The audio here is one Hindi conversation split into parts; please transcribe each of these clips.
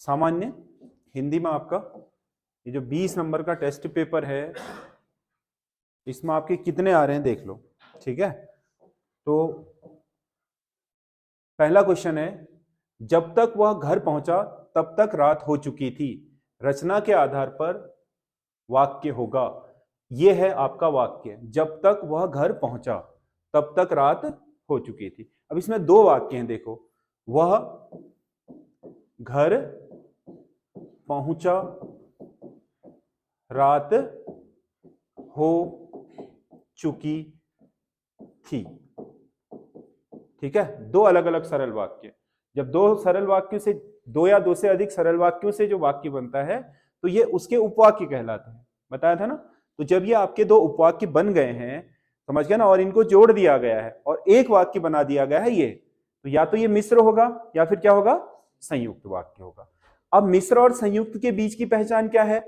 सामान्य हिंदी में आपका ये जो 20 नंबर का टेस्ट पेपर है, इसमें आपके कितने आ रहे हैं देख लो। ठीक है, तो पहला क्वेश्चन है, जब तक वह घर पहुंचा तब तक रात हो चुकी थी, रचना के आधार पर वाक्य होगा। यह है आपका वाक्य, जब तक वह घर पहुंचा तब तक रात हो चुकी थी। अब इसमें दो वाक्य हैं, देखो, वह घर पहुंचा रात हो चुकी थी। ठीक है, दो अलग अलग सरल वाक्य। जब दो सरल वाक्यों से, दो या दो से अधिक सरल वाक्यों से जो वाक्य बनता है तो ये उसके उपवाक्य कहलाते हैं, बताया था ना। तो जब ये आपके दो उपवाक्य बन गए हैं, समझ गए ना, और इनको जोड़ दिया गया है और एक वाक्य बना दिया गया है ये, तो या तो ये मिश्र होगा या फिर क्या होगा, संयुक्त वाक्य होगा। अब मिश्र और संयुक्त के बीच की पहचान क्या है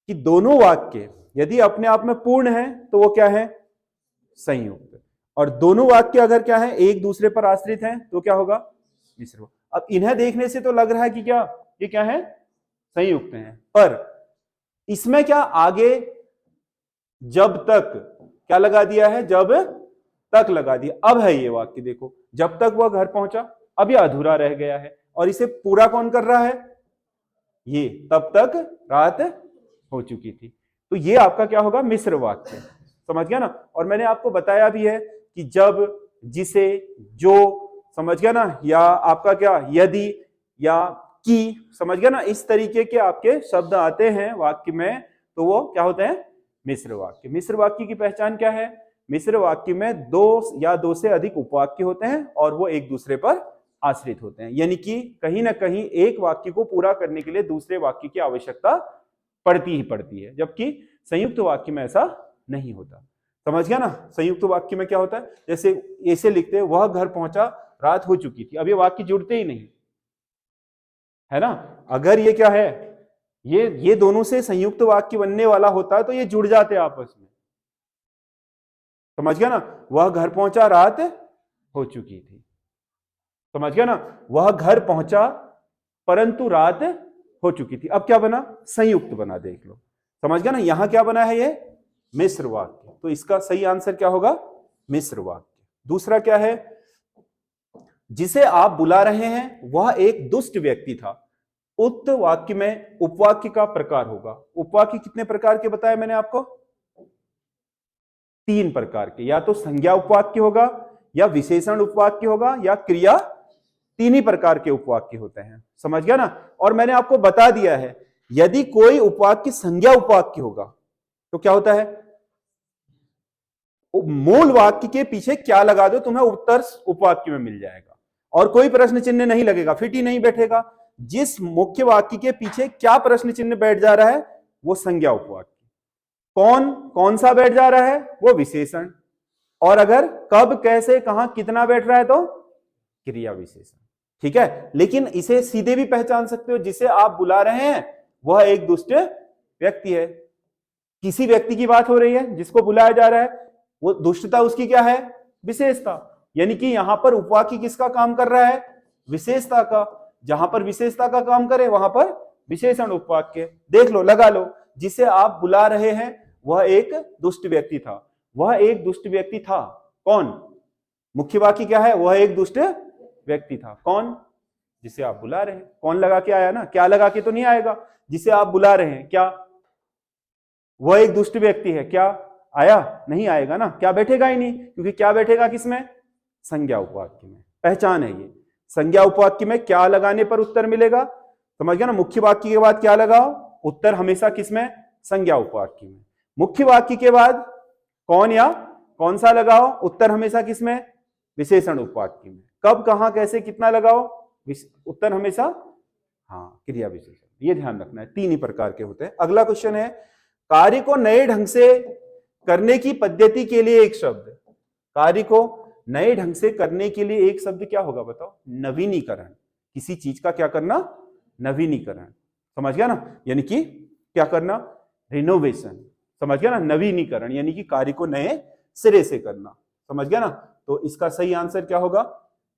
कि दोनों वाक्य यदि अपने आप में पूर्ण है तो वो क्या है, संयुक्त, और दोनों वाक्य अगर क्या है, एक दूसरे पर आश्रित हैं तो क्या होगा, मिश्र। अब इन्हें देखने से तो लग रहा है कि क्या ये क्या है, संयुक्त हैं, पर इसमें क्या आगे जब तक क्या लगा दिया है, जब तक लगा दिया। अब है ये वाक्य, देखो, जब तक वह घर पहुंचा, अब ये अधूरा रह गया है और इसे पूरा कौन कर रहा है, ये, तब तक रात हो चुकी थी। तो ये आपका क्या होगा, मिश्र वाक्य, समझ गया ना। और मैंने आपको बताया भी है कि जब, जिसे, जो, समझ गया ना, या आपका क्या, यदि या कि, समझ गया ना, इस तरीके के आपके शब्द आते हैं वाक्य में तो वो क्या होते हैं, मिश्र वाक्य। मिश्र वाक्य की पहचान क्या है, मिश्र वाक्य में दो या दो से अधिक उपवाक्य होते हैं और वो एक दूसरे पर आश्रित होते हैं, यानी कि कहीं ना कहीं एक वाक्य को पूरा करने के लिए दूसरे वाक्य की आवश्यकता पड़ती ही पड़ती है, जबकि संयुक्त वाक्य में ऐसा नहीं होता। समझ गया ना, संयुक्त वाक्य में क्या होता है, जैसे ऐसे लिखते हैं, वह घर पहुंचा रात हो चुकी थी, अब ये वाक्य जुड़ते ही नहीं है ना। अगर ये क्या है, ये दोनों से संयुक्त वाक्य बनने वाला होता है तो ये जुड़ जाते आपस में, समझ गया ना। वह घर पहुंचा रात हो चुकी थी, समझ गया ना, वह घर पहुंचा परंतु रात हो चुकी थी। अब क्या बना, संयुक्त बना, देख लो, समझ गया ना। यहां क्या बना है, ये मिश्र वाक्य, तो इसका सही आंसर क्या होगा, मिश्र वाक्य। दूसरा क्या है, जिसे आप बुला रहे हैं वह एक दुष्ट व्यक्ति था। उक्त वाक्य में उपवाक्य का प्रकार होगा। उपवाक्य कितने प्रकार के बताए मैंने आपको, 3 प्रकार के, या तो संज्ञा उपवाक्य होगा, या विशेषण उपवाक्य होगा, या क्रिया, 3 ही प्रकार के उपवाक्य होते हैं, समझ गया ना। और मैंने आपको बता दिया है, यदि कोई उपवाक्य संज्ञा उपवाक्य होगा तो क्या होता है, मूल वाक्य के पीछे क्या लगा दो, तुम्हें उत्तर उपवाक्य में मिल जाएगा और कोई प्रश्न चिन्ह नहीं लगेगा, फिट ही नहीं बैठेगा। जिस मुख्य वाक्य के पीछे क्या प्रश्न चिन्ह बैठ जा रहा है वो संज्ञा उपवाक्य, कौन सा बैठ जा रहा है वो विशेषण, और अगर कब, कैसे, कहां, कितना बैठ रहा है तो क्रिया विशेषण। ठीक है, लेकिन इसे सीधे भी पहचान सकते हो, जिसे आप बुला रहे हैं वह एक दुष्ट व्यक्ति है। किसी व्यक्ति की बात हो रही है जिसको बुलाया जा रहा है, वो दुष्टता उसकी क्या है, विशेषता, यानी कि यहां पर उपवाक्य किसका काम कर रहा है, विशेषता का। जहां पर विशेषता का काम करे वहां पर विशेषण उपवाक्य। देख लो, लगा लो, जिसे आप बुला रहे हैं वह एक दुष्ट व्यक्ति था, वह एक दुष्ट व्यक्ति था, कौन, मुख्य वाक्य क्या है, वह एक दुष्ट व्यक्ति था, कौन, जिसे आप बुला रहे हैं। कौन लगा के आया ना, क्या लगा के तो नहीं आएगा, जिसे आप बुला रहे हैं, क्या वह एक दुष्ट व्यक्ति है, क्या आया, नहीं आएगा ना, क्या बैठेगा ही नहीं, क्योंकि क्या बैठेगा किसमें, संज्ञा उपवाक्य में। पहचान है ये, संज्ञा उपवाक्य में क्या लगाने पर उत्तर मिलेगा, समझ गया ना। मुख्य वाक्य के बाद क्या लगाओ, उत्तर हमेशा किसमें, संज्ञा उपवाक्य में। मुख्य वाक्य के बाद कौन या कौन सा लगाओ, उत्तर हमेशा किसमें, विशेषण उपवाक्य में। कब, कहां, कैसे, कितना लगाओ, उत्तर हमेशा, हाँ, क्रिया विशेषण। ये ध्यान रखना है, 3 ही प्रकार के होते हैं। अगला क्वेश्चन है, कार्य को नए ढंग से करने की पद्धति के लिए एक शब्द, कार्य को नए ढंग से करने के लिए एक शब्द क्या होगा बताओ, नवीनीकरण। किसी चीज का क्या करना, नवीनीकरण, समझ गया ना, यानी कि क्या करना, रिनोवेशन, समझ गया ना, नवीनीकरण यानी कि कार्य को नए सिरे से करना, समझ गया ना। तो इसका सही आंसर क्या होगा,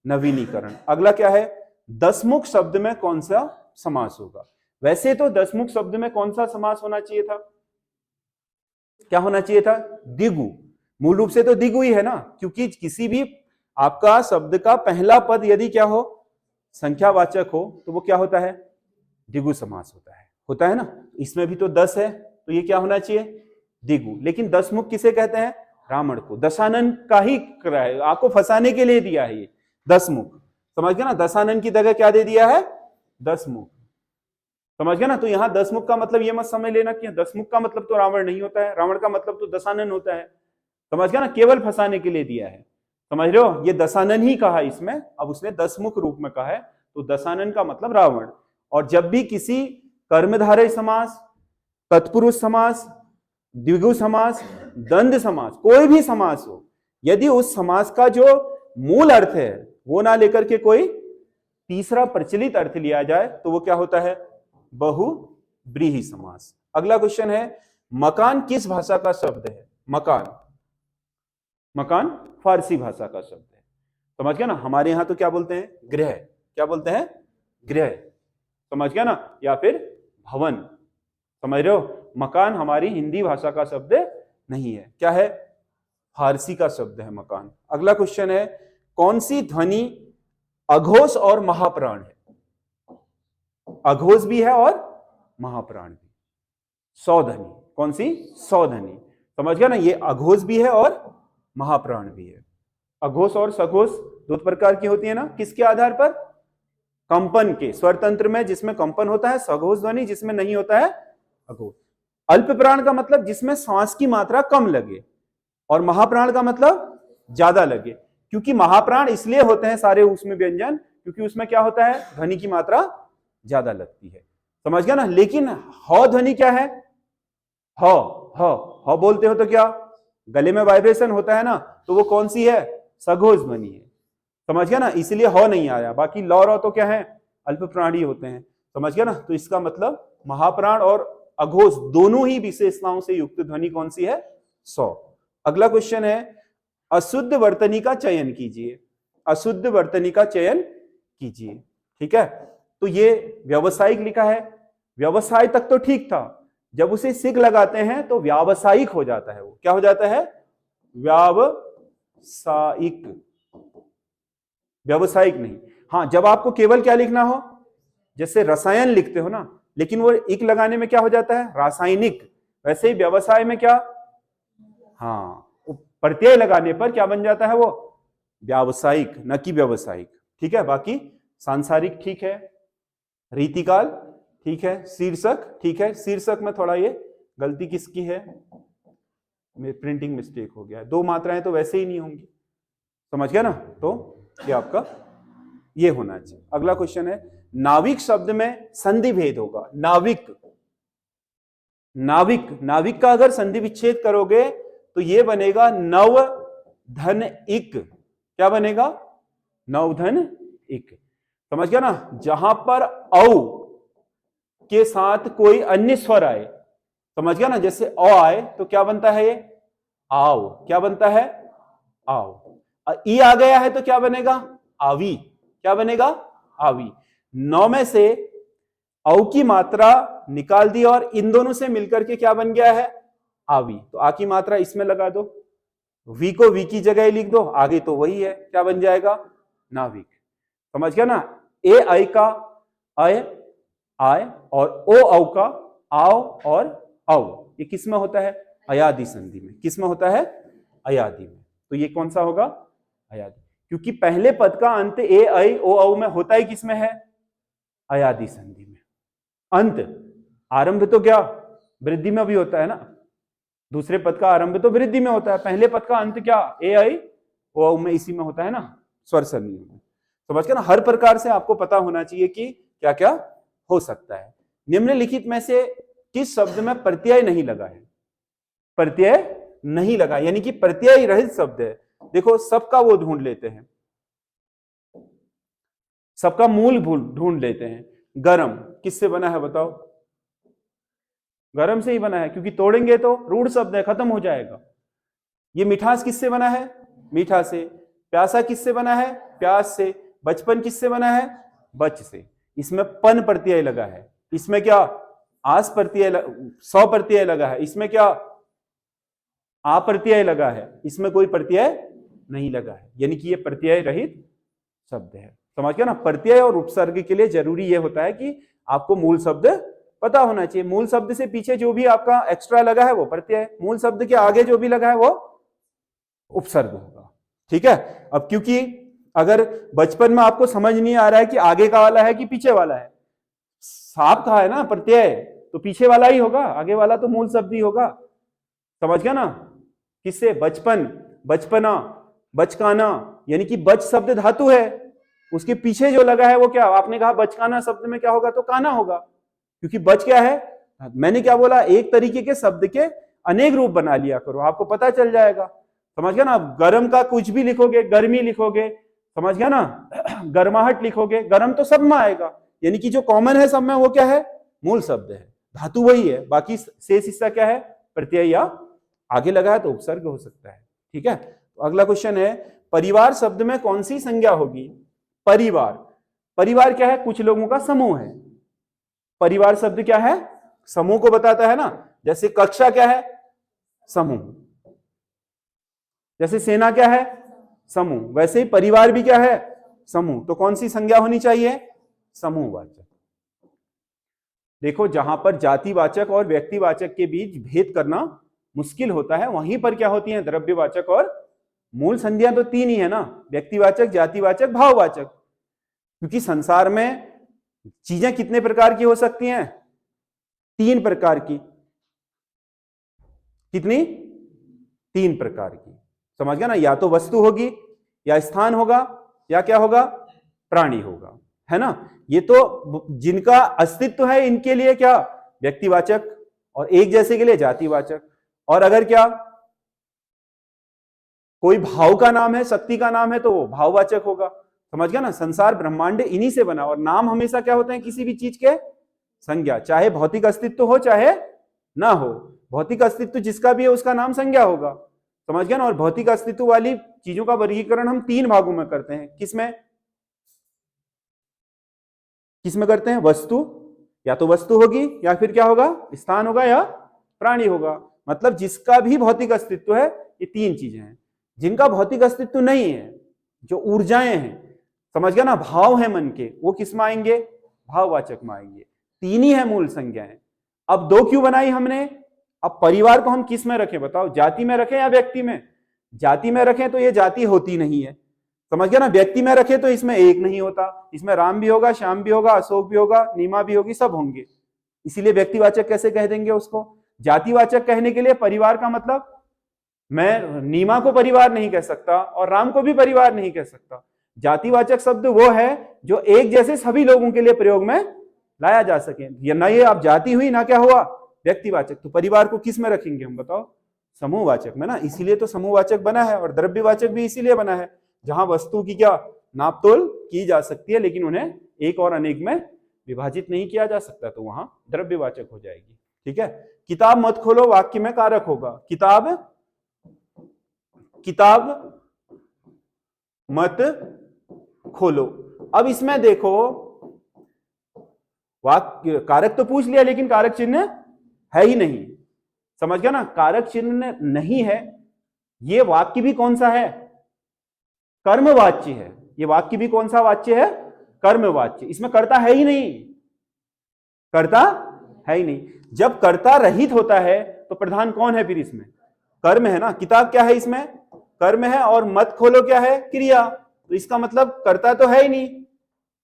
नवीनीकरण। अगला क्या है, दसमुख शब्द में कौन सा समास होगा। वैसे तो दसमुख शब्द में कौन सा समास होना चाहिए था, क्या होना चाहिए था, द्विगु। मूल रूप से तो द्विगु ही है ना, क्योंकि किसी भी आपका शब्द का पहला पद यदि क्या हो, संख्यावाचक हो, तो वो क्या होता है, द्विगु समास होता है ना। इसमें भी तो 10 है, तो ये क्या होना चाहिए, द्विगु। लेकिन दसमुख किसे कहते हैं, रावण को। दशानन का ही है, आपको फंसाने के लिए दिया है ये दसमुख, समझ गया ना। दशानन की जगह क्या दे दिया है, दसमुख, समझ गया ना। तो यहां दसमुख का मतलब ये मत समझ लेना कि दसमुख का मतलब तो रावण नहीं होता है, रावण का मतलब तो दशानन होता है, समझ गया ना, केवल फंसाने के लिए दिया है, समझ रहे हो। ये दशानन ही कहा इसमें, अब उसने दसमुख रूप में कहा है, तो दशानन का मतलब रावण। और जब भी किसी कर्मधारय समास, तत्पुरुष समास, द्विगु समास, द्वंद्व समास, कोई भी समास हो, यदि उस समास का जो मूल अर्थ है वो ना लेकर के कोई तीसरा प्रचलित अर्थ लिया जाए, तो वो क्या होता है, बहुव्रीहि समास। अगला क्वेश्चन है, मकान किस भाषा का शब्द है, मकान, मकान फारसी भाषा का शब्द है, समझ गया ना। हमारे यहां तो क्या बोलते हैं, गृह, क्या बोलते हैं, गृह, समझ गया ना, या फिर भवन, समझ रहे हो। मकान हमारी हिंदी भाषा का शब्द नहीं है, क्या है, फारसी का शब्द है मकान। अगला क्वेश्चन है, कौन सी ध्वनि अघोष और महाप्राण है, अघोष भी है और महाप्राण भी, सौध्वनि, कौन सी, सौध्वनि, समझ गया ना। ये अघोष भी है और महाप्राण भी है। अघोष और सघोष दो प्रकार की होती है ना, किसके आधार पर, कंपन के, स्वर तंत्र में जिसमें कंपन होता है सघोष ध्वनि, जिसमें नहीं होता है अघोष। अल्प प्राण का मतलब जिसमें सांस की मात्रा कम लगे, और महाप्राण का मतलब ज्यादा लगे। क्योंकि महाप्राण इसलिए होते हैं सारे उसमें व्यंजन, क्योंकि उसमें क्या होता है, ध्वनि की मात्रा ज्यादा लगती है, समझ गया ना। लेकिन ह ध्वनि क्या है, ह ह बोलते हो तो क्या, गले में वाइब्रेशन होता है ना, तो वो कौन सी है, सघोष ध्वनि है, समझ गया ना, इसलिए ह नहीं आया। बाकी लौ र तो क्या है, अल्प प्राणी होते हैं, समझ गया ना। तो इसका मतलब महाप्राण और अघोष दोनों ही विशेषताओं से युक्त ध्वनि कौन सी है, सौ। अगला क्वेश्चन है, अशुद्ध वर्तनी का चयन कीजिए, अशुद्ध वर्तनी का चयन कीजिए, ठीक है। तो ये व्यवसायिक लिखा है, व्यवसाय तक तो ठीक था, जब उसे सिग लगाते हैं तो व्यावसायिक हो जाता है, वो क्या हो जाता है, व्यावसायिक, व्यवसायिक नहीं। हाँ, जब आपको केवल क्या लिखना हो, जैसे रसायन लिखते हो ना, लेकिन वो इक लगाने में क्या हो जाता है, रासायनिक, वैसे ही व्यवसाय में क्या, हाँ, प्रत्यय लगाने पर क्या बन जाता है, वो व्यावसायिक, न कि व्यवसायिक, ठीक है। बाकी सांसारिक ठीक है, रीतिकाल ठीक है, शीर्षक ठीक है। शीर्षक में थोड़ा ये गलती किसकी है, प्रिंटिंग मिस्टेक हो गया है, दो मात्राएं तो वैसे ही नहीं होंगी, समझ गया ना। तो ये आपका ये होना चाहिए। अगला क्वेश्चन है, नाविक शब्द में संधि भेद होगा, नाविक, नाविक, नाविक का अगर संधि विच्छेद करोगे तो ये बनेगा नव धन इक, क्या बनेगा, नव धन इक, समझ गया ना। जहां पर औ के साथ कोई अन्य स्वर आए, समझ गया ना, जैसे अ आए तो क्या बनता है, ये आओ, क्या बनता है, आओ। ई आ गया है तो क्या बनेगा, आवी, क्या बनेगा, आवी। नौ में से औ की मात्रा निकाल दी और इन दोनों से मिलकर के क्या बन गया है, आवी। तो आ की मात्रा इसमें लगा दो, वी को वी की जगह लिख दो, आगे तो वही है, क्या बन जाएगा, नाविक, समझ गया ना। ए आई का अय, आय, और ओ औ का आओ और औ, ये किस में होता है, अयादि संधि में, किस में होता है, अयादि में। तो ये कौन सा होगा, अयादि, क्योंकि पहले पद का अंत ए ऐ ओ औ में होता ही किस में है, अयादि संधि में। अंत, आरंभ तो क्या वृद्धि में भी होता है ना, दूसरे पद का आरंभ तो वृद्धि में होता है, पहले पद का अंत क्या, ए ऐ ओ औ में, इसी में होता है ना, स्वर सरणी में, समझ गया ना। हर प्रकार से आपको पता होना चाहिए कि क्या क्या हो सकता है। निम्नलिखित में से किस शब्द में प्रत्यय नहीं लगा है, प्रत्यय नहीं लगा, यानी कि प्रत्यय रहित शब्द है। देखो सबका वो ढूंढ लेते हैं, सबका मूल ढूंढ लेते हैं। गरम किससे बना है बताओ, गरम से ही बना है, क्योंकि तोड़ेंगे तो रूढ़ शब्द है, खत्म हो जाएगा। ये मिठास किससे बना है, मीठा से। प्यासा किससे बना है, प्यास से। बचपन किससे बना है, बच से। इसमें पन प्रत्यय लगा है, इसमें क्या आस प्रत्यय 100 प्रत्यय लगा है, इसमें क्या आ प्रत्यय लगा है, इसमें कोई प्रत्यय नहीं लगा है, यानी कि ये प्रत्यय रहित शब्द है। समझ गया ना। प्रत्यय और उपसर्ग के लिए जरूरी ये होता है कि आपको मूल शब्द पता होना चाहिए। मूल शब्द से पीछे जो भी आपका एक्स्ट्रा लगा है वो प्रत्यय, मूल शब्द के आगे जो भी लगा है वो उपसर्ग होगा। ठीक है। अब क्योंकि अगर बचपन में आपको समझ नहीं आ रहा है कि आगे का वाला है कि पीछे वाला है, साफ कहा है ना प्रत्यय, तो पीछे वाला ही होगा, आगे वाला तो मूल शब्द ही होगा। समझ गया ना। किससे? बचपन, बचपना, बचकाना, यानी कि बच शब्द धातु है, उसके पीछे जो लगा है वो क्या, आपने कहा बचकाना शब्द में क्या होगा, तो काना होगा, क्योंकि बच क्या है, मैंने क्या बोला, एक तरीके के शब्द के अनेक रूप बना लिया करो, आपको पता चल जाएगा। समझ गया ना। गर्म का कुछ भी लिखोगे, गर्मी लिखोगे, समझ गया ना, गर्माहट लिखोगे, गर्म तो सब में आएगा, यानी कि जो कॉमन है सब में वो क्या है, मूल शब्द है, धातु वही है, बाकी शेष हिस्सा क्या है, प्रत्यय या आगे लगा है तो उपसर्ग हो सकता है। ठीक है। तो अगला क्वेश्चन है, परिवार शब्द में कौन सी संज्ञा होगी? परिवार, परिवार क्या है, कुछ लोगों का समूह है। परिवार शब्द क्या है, समूह को बताता है ना। जैसे कक्षा क्या है, समूह, जैसे सेना क्या है, समूह, वैसे ही परिवार भी क्या है, समूह। तो कौन सी संज्ञा होनी चाहिए, समूहवाचक। देखो, जहां पर जातिवाचक और व्यक्तिवाचक के बीच भेद करना मुश्किल होता है, वहीं पर क्या होती है, द्रव्यवाचक और मूल संज्ञा तो तीन ही है ना, व्यक्तिवाचक, जातिवाचक, भाववाचक। क्योंकि संसार में चीजें कितने प्रकार की हो सकती हैं, तीन प्रकार की। कितनी? तीन प्रकार की। समझ गया ना। या तो वस्तु होगी, या स्थान होगा, या क्या होगा, प्राणी होगा, है ना। ये तो जिनका अस्तित्व है इनके लिए क्या, व्यक्तिवाचक, और एक जैसे के लिए जातिवाचक। और अगर क्या कोई भाव का नाम है, शक्ति का नाम है, तो वो भाववाचक होगा। समझ गया ना। संसार ब्रह्मांड इन्हीं से बना, और नाम हमेशा क्या होते हैं, किसी भी चीज के संज्ञा, चाहे भौतिक अस्तित्व हो चाहे ना हो। भौतिक अस्तित्व जिसका भी है उसका नाम संज्ञा होगा। समझ गया ना। और भौतिक अस्तित्व वाली चीजों का वर्गीकरण हम तीन भागों में करते हैं। किसमें किसमें करते हैं? वस्तु, या तो वस्तु होगी, या फिर क्या होगा, स्थान होगा, या प्राणी होगा। मतलब जिसका भी भौतिक अस्तित्व है, ये तीन चीजें हैं। जिनका भौतिक अस्तित्व नहीं है, जो ऊर्जाएं हैं, समझ गया ना, भाव है मन के, वो किस में आएंगे, भाववाचक में आएंगे। तीन ही है मूल संज्ञाएं। अब दो क्यों बनाई हमने? अब परिवार को हम किस में रखें बताओ, जाति में रखें या व्यक्ति में? जाति में रखें तो ये जाति होती नहीं है। समझ गया ना। व्यक्ति में रखे तो इसमें एक नहीं होता, इसमें राम भी होगा, श्याम भी होगा, अशोक भी होगा, नीमा भी होगी, सब होंगे। इसीलिए व्यक्तिवाचक कैसे कह देंगे उसको। जातिवाचक कहने के लिए परिवार का मतलब, मैं नीमा को परिवार नहीं कह सकता और राम को भी परिवार नहीं कह सकता। जातिवाचक शब्द वो है जो एक जैसे सभी लोगों के लिए प्रयोग में लाया जा सके। या ना ये आप जाति हुई, ना क्या हुआ, व्यक्तिवाचक। तो परिवार को किस में रखेंगे हम बताओ, समूहवाचक में ना। इसीलिए तो समूहवाचक बना है। और द्रव्यवाचक भी इसीलिए बना है, जहां वस्तु की क्या नापतोल की जा सकती है, लेकिन उन्हें एक और अनेक में विभाजित नहीं किया जा सकता, तो वहां द्रव्यवाचक हो जाएगी। ठीक है। किताब मत खोलो वाक्य में कारक होगा। किताब, किताब मत खोलो। अब इसमें देखो, वाक्य कारक तो पूछ लिया, लेकिन कारक चिन्ह है ही नहीं। समझ गया ना। कारक चिन्ह नहीं है, ये वाक्य भी कौन सा है, कर्मवाच्य है। ये वाक्य भी कौन सा वाच्य है, कर्मवाच्य। इसमें कर्ता है ही नहीं, कर्ता है ही नहीं। जब कर्ता रहित होता है तो प्रधान कौन है फिर इसमें, कर्म है ना। किताब क्या है इसमें, कर्म है, और मत खोलो क्या है, क्रिया। तो इसका मतलब कर्ता तो है ही नहीं।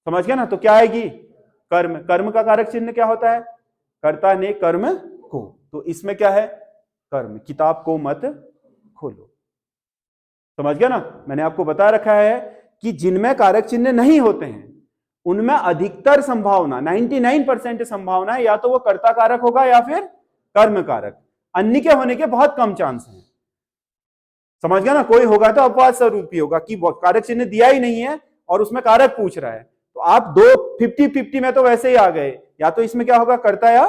समझ गया ना। तो क्या आएगी, कर्म। कर्म का कारक चिन्ह क्या होता है, कर्ता ने कर्म को। तो इसमें क्या है, कर्म। किताब को मत खोलो। समझ गया ना। मैंने आपको बता रखा है कि जिनमें कारक चिन्ह नहीं होते हैं उनमें अधिकतर संभावना, 99% संभावना है, या तो वो कर्ता कारक होगा या फिर कर्म कारक। अन्य के होने के बहुत कम चांस हैं। समझ गया ना। कोई होगा तो अपवाद स्वरूप ही होगा कि कारक चिन्ह दिया ही नहीं है और उसमें कारक पूछ रहा है, तो आप दो 50-50 में तो वैसे ही आ गए। या तो इसमें क्या होगा, कर्ता या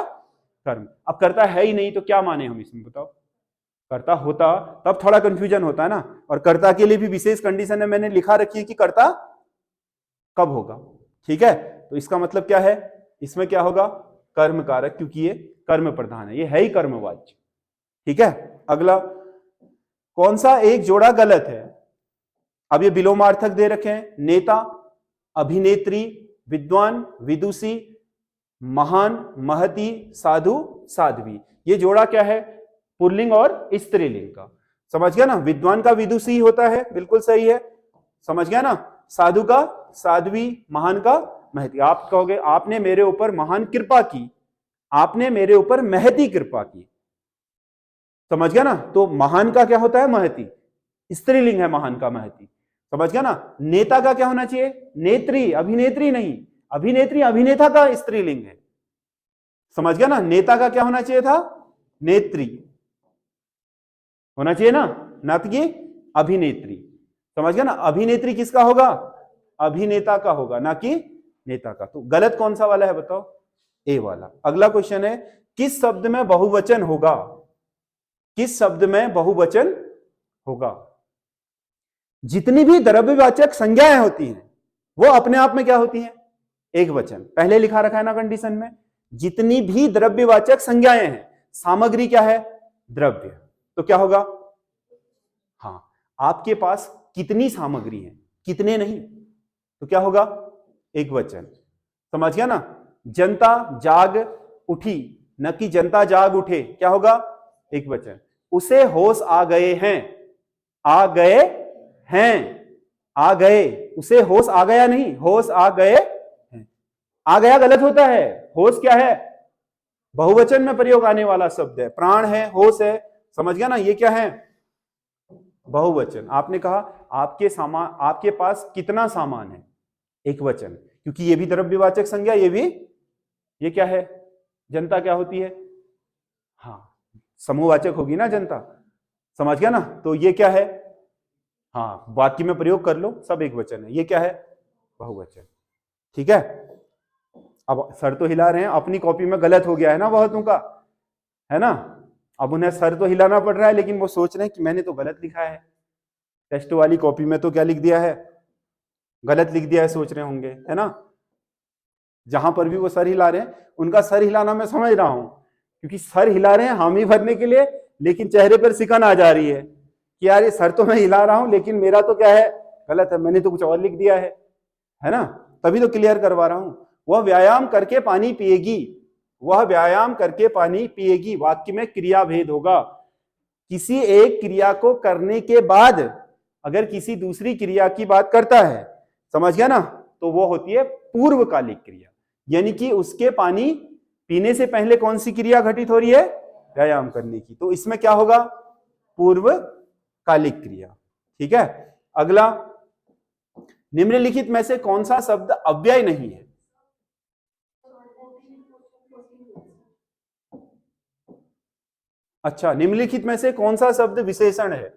कर्म। अब कर्ता है ही नहीं तो क्या माने हम इसमें बताओ। कर्ता होता तब थोड़ा कंफ्यूजन होता है ना। और कर्ता के लिए भी विशेष कंडीशन है, मैंने लिखा रखी है कि कर्ता कब होगा। ठीक है। तो इसका मतलब क्या है, इसमें क्या होगा, कर्म कारक, क्योंकि ये कर्म प्रधान है, ये है ही कर्मवाच्य। ठीक है, अगला कौन सा एक जोड़ा गलत है? अब ये विलोमार्थक दे रखे हैं, नेता, अभिनेत्री, विद्वान, विदुषी, महान, महती, साधु, साध्वी। ये जोड़ा क्या है, पुल्लिंग और स्त्रीलिंग का। समझ गया ना, विद्वान का विदुषी होता है, बिल्कुल सही है, समझ गया ना, साधु का साध्वी, महान का महती। आप कहोगे आपने मेरे ऊपर महान कृपा की, आपने मेरे ऊपर महती कृपा की, समझ गया ना, तो महान का क्या होता है, महती, स्त्रीलिंग है महान का, महती, समझ गया ना। नेता का क्या होना चाहिए, नेत्री, अभिनेत्री नहीं, अभिनेत्री अभिनेता का स्त्रीलिंग है, समझ गया ना। नेता का क्या होना चाहिए था, नेत्री होना चाहिए ना कि अभिनेत्री, समझ गया ना। अभिनेत्री किसका होगा, अभिनेता का होगा, ना कि नेता का। तो गलत कौन सा वाला है बताओ, ए वाला। अगला क्वेश्चन है, किस शब्द में बहुवचन होगा, किस शब्द में बहुवचन होगा? जितनी भी द्रव्यवाचक संज्ञाएं होती हैं वो अपने आप में क्या होती हैं, एक वचन। पहले लिखा रखा है ना कंडीशन में, जितनी भी द्रव्यवाचक संज्ञाएं हैं, सामग्री क्या है, द्रव्य, तो क्या होगा, हाँ, आपके पास कितनी सामग्री है, कितने नहीं, तो क्या होगा, एक वचन, समझ गया ना। जनता जाग उठी, न कि जनता जाग उठे, क्या होगा, एक वचन। उसे होश आ गए हैं, आ गए हैं, आ गए, उसे होश आ गया नहीं, होश आ गए हैं। आ गया गलत होता है, होश क्या है, बहुवचन में प्रयोग आने वाला शब्द है, प्राण है, होश है, समझ गया ना, ये क्या है, बहुवचन। आपने कहा आपके पास कितना सामान है, एक वचन, क्योंकि ये भी द्रव्यवाचक संज्ञा, ये क्या है, जनता क्या होती है, हाँ, समूहवाचक होगी ना जनता, समझ गया ना। तो ये क्या है, हाँ, वाक्य में प्रयोग कर लो, सब एक वचन है, ये क्या है, बहुवचन। ठीक है, अब सर तो हिला रहे हैं, अपनी कॉपी में गलत हो गया है ना बहुतों का, है ना। अब उन्हें सर तो हिलाना पड़ रहा है, लेकिन वो सोच रहे हैं कि मैंने तो गलत लिखा है, टेस्ट वाली कॉपी में तो क्या लिख दिया है, गलत लिख दिया है, सोच रहे होंगे, है ना। जहां पर भी वो सर हिला रहे हैं, उनका सर हिलाना मैं समझ रहा हूं, क्योंकि सर हिला रहे हैं हामी भरने के लिए, लेकिन चेहरे पर सिकन आ जा रही है कि यार ये सर तो मैं हिला रहा हूं, लेकिन मेरा तो क्या है, गलत है, मैंने तो कुछ और लिख दिया है ना। तभी तो क्लियर करवा रहा हूं। वह व्यायाम करके पानी पिएगी, वह व्यायाम करके पानी पिएगी, वाक्य में क्रिया भेद होगा। किसी एक क्रिया को करने के बाद अगर किसी दूसरी क्रिया की बात करता है, समझ गया ना, तो वो होती है पूर्वकालिक क्रिया, यानी कि उसके पानी पीने से पहले कौन सी क्रिया घटित हो रही है, व्यायाम करने की, तो इसमें क्या होगा, पूर्वकालिक क्रिया। ठीक है, अगला, निम्नलिखित में से कौन सा शब्द अव्यय नहीं है? अच्छा, निम्नलिखित में से कौन सा शब्द विशेषण है?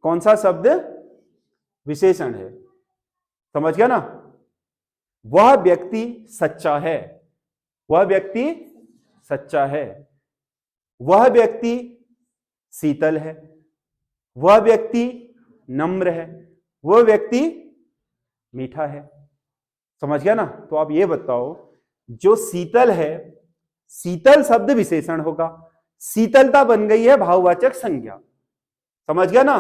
कौन सा शब्द विशेषण है, समझ गया ना। वह व्यक्ति सच्चा है, वह व्यक्ति सच्चा है, वह व्यक्ति शीतल है, वह व्यक्ति नम्र है, वह व्यक्ति मीठा है, समझ गया ना। तो आप ये बताओ, जो शीतल है, शीतल शब्द विशेषण होगा, शीतलता बन गई है भाववाचक संज्ञा, समझ गया ना।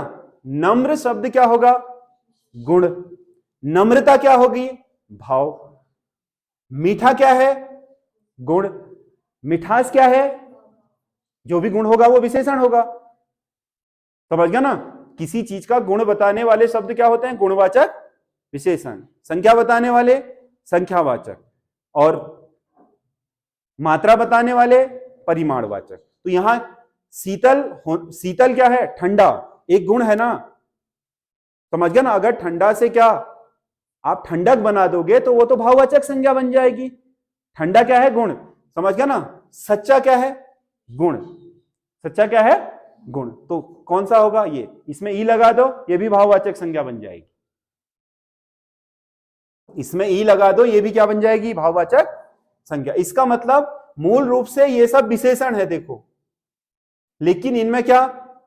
नम्र शब्द क्या होगा, गुण, नम्रता क्या होगी, भाव, मीठा क्या है, गुण, मिठास क्या है, जो भी गुण होगा वो विशेषण होगा, समझ गया ना। किसी चीज का गुण बताने वाले शब्द क्या होते हैं, गुणवाचक विशेषण, संख्या बताने वाले संख्यावाचक, और मात्रा बताने वाले परिमाणवाचक। तो यहां शीतल क्या है, ठंडा, एक गुण है ना, समझ गया ना। अगर ठंडा से क्या आप ठंडक बना दोगे तो वो तो भाववाचक संज्ञा बन जाएगी। ठंडा क्या है, गुण, समझ गया ना। सच्चा क्या है, गुण, सच्चा क्या है, गुण, तो कौन सा होगा, ये, इसमें ई लगा दो, ये भी भाववाचक संज्ञा बन जाएगी, इसमें ई लगा दो, ये भी क्या बन जाएगी, भाववाचक संज्ञा। इसका मतलब मूल रूप से ये सब विशेषण है, देखो, लेकिन इनमें क्या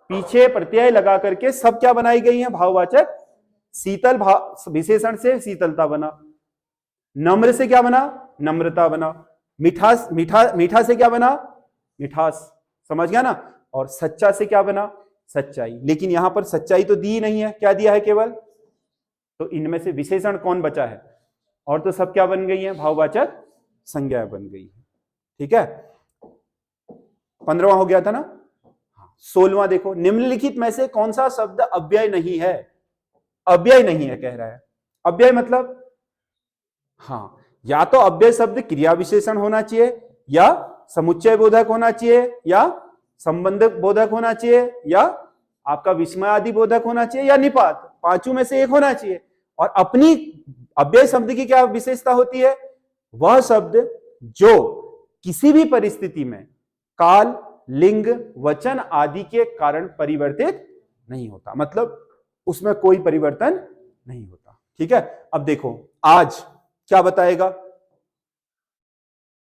पीछे प्रत्यय लगा करके सब क्या बनाई गई है, भाववाचक। शीतल भाव विशेषण से शीतलता बना, नम्र से क्या बना, नम्रता बना। मिठास, मीठा से क्या बना, मिठास। समझ गया ना। और सच्चा से क्या बना, सच्चाई। लेकिन यहां पर सच्चाई तो दी नहीं है, क्या दिया है केवल। तो इनमें से विशेषण कौन बचा है, और तो सब क्या बन गई है, भाववाचक संज्ञा बन गई है। ठीक है, 15वां हो गया था ना। 16वां देखो, निम्नलिखित में से कौन सा शब्द अव्यय नहीं है। अव्यय नहीं है कह रहा है। अव्यय मतलब, हाँ, या तो अव्यय शब्द क्रिया विशेषण होना चाहिए, या समुच्चय बोधक होना चाहिए, या संबंध बोधक होना चाहिए, या आपका विस्मय आदि बोधक होना चाहिए, या निपात। पांचों में से एक होना चाहिए। और अपनी अव्यय शब्द की क्या विशेषता होती है, वह शब्द जो किसी भी परिस्थिति में काल, लिंग, वचन आदि के कारण परिवर्तित नहीं होता, मतलब उसमें कोई परिवर्तन नहीं होता। ठीक है, अब देखो, आज क्या बताएगा,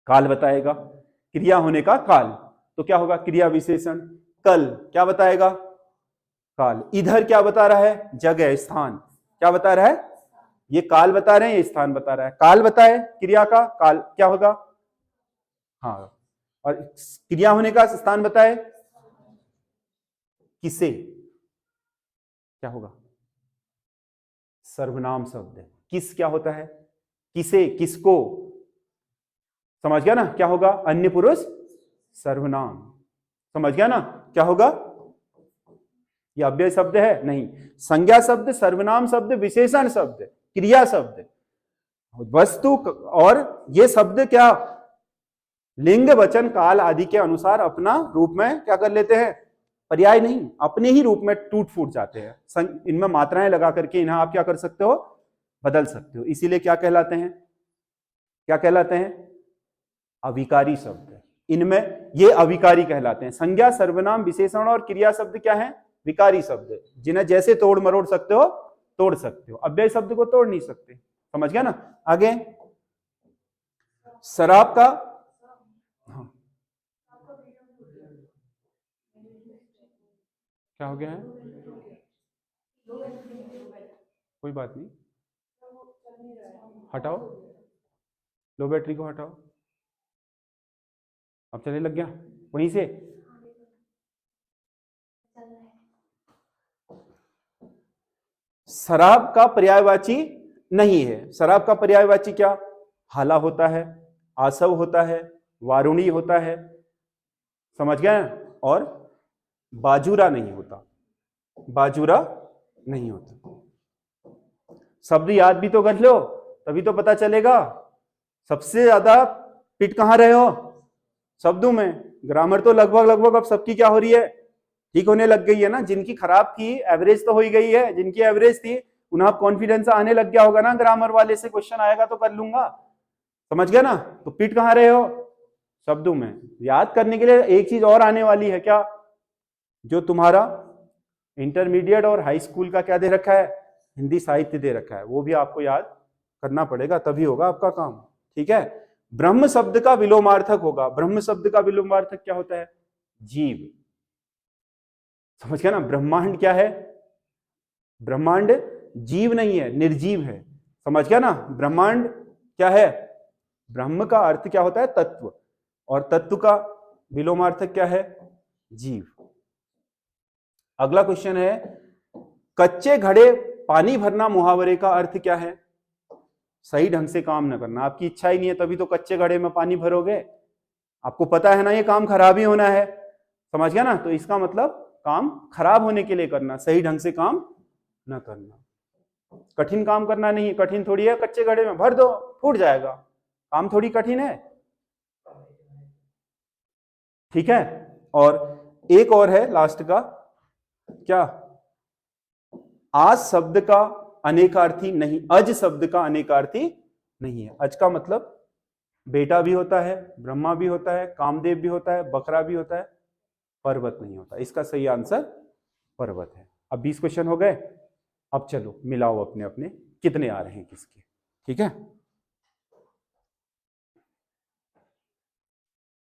काल बताएगा, क्रिया होने का काल, तो क्या होगा, क्रिया विशेषण। कल क्या बताएगा, काल। इधर क्या बता रहा है, जगह, स्थान। क्या बता रहा है, ये काल बता रहे हैं, ये स्थान बता रहा है। काल बताए क्रिया का, काल क्या होगा, हाँ। और क्रिया होने का स्थान बताए, किसे, क्या होगा, सर्वनाम शब्द। किस क्या होता है, किसे, किसको। समझ गया ना, क्या होगा, अन्य पुरुष सर्वनाम। समझ गया ना, क्या होगा, ये अव्यय शब्द है नहीं। संज्ञा शब्द, सर्वनाम शब्द, विशेषण शब्द, क्रिया शब्द, वस्तु, और ये शब्द क्या लिंग, वचन, काल आदि के अनुसार अपना रूप में क्या कर लेते हैं, पर्याय नहीं, अपने ही रूप में टूट फूट जाते हैं। इनमें मात्राएं लगा करके इन्हें आप क्या कर सकते हो, बदल सकते हो। इसीलिए क्या कहलाते हैं, क्या कहलाते हैं, अविकारी शब्द। इनमें ये अविकारी कहलाते हैं। संज्ञा, सर्वनाम, विशेषण और क्रिया शब्द क्या है, विकारी शब्द, जिन्हें जैसे तोड़ मरोड़ सकते हो तोड़ सकते हो, अव्यय शब्द को तोड़ नहीं सकते। समझ गया ना। आगे, शराब का, हाँ, क्या हो गया है, कोई बात नहीं, हटाओ, लो बैटरी को हटाओ। अब चलने लग गया वहीं से। शराब का पर्यायवाची नहीं है। शराब का पर्यायवाची क्या, हाला होता है, आसव होता है, वारुणी होता है। समझ गए, और बाजूरा नहीं होता, बाजूरा नहीं होता। शब्द याद भी तो कर लो, तभी तो पता चलेगा। सबसे ज्यादा पिट कहां रहे हो, शब्दों में। ग्रामर तो लगभग लगभग अब सबकी क्या हो रही है, ठीक होने लग गई है ना। जिनकी खराब थी एवरेज तो हो ही गई है, जिनकी एवरेज थी उन्हें कॉन्फिडेंस आने लग गया होगा ना, ग्रामर वाले से क्वेश्चन आएगा तो कर लूंगा। समझ गया ना। तो पिट कहां रहे हो, शब्दों में। याद करने के लिए एक चीज और आने वाली है, क्या, जो तुम्हारा इंटरमीडिएट और हाई स्कूल का क्या दे रखा है, हिंदी साहित्य दे रखा है, वो भी आपको याद करना पड़ेगा, तभी होगा आपका काम। ठीक है, ब्रह्म शब्द का विलोमार्थक होगा। ब्रह्म शब्द का विलोमार्थक क्या होता है, जीव। समझ गया ना। ब्रह्मांड क्या है, ब्रह्मांड जीव नहीं है, निर्जीव है। समझ गया ना। ब्रह्मांड क्या है, ब्रह्म का अर्थ क्या होता है, तत्व, और तत्व का विलोमार्थक क्या है, जीव। अगला क्वेश्चन है, कच्चे घड़े पानी भरना मुहावरे का अर्थ क्या है। सही ढंग से काम न करना। आपकी इच्छा ही नहीं है तभी तो कच्चे घड़े में पानी भरोगे, आपको पता है ना ये काम खराब ही होना है। समझ गया ना। तो इसका मतलब काम खराब होने के लिए करना, सही ढंग से काम न करना। कठिन काम करना नहीं, कठिन थोड़ी है कच्चे घड़े में भर दो फूट जाएगा, काम थोड़ी कठिन है। ठीक है, और एक और है लास्ट का, क्या, आज शब्द का अनेकार्थी नहीं, अज शब्द का अनेकार्थी नहीं है। अज का मतलब बेटा भी होता है, ब्रह्मा भी होता है, कामदेव भी होता है, बकरा भी होता है, पर्वत नहीं होता। इसका सही आंसर पर्वत है। अब 20 क्वेश्चन हो गए। अब चलो मिलाओ अपने अपने कितने आ रहे हैं किसके। ठीक है।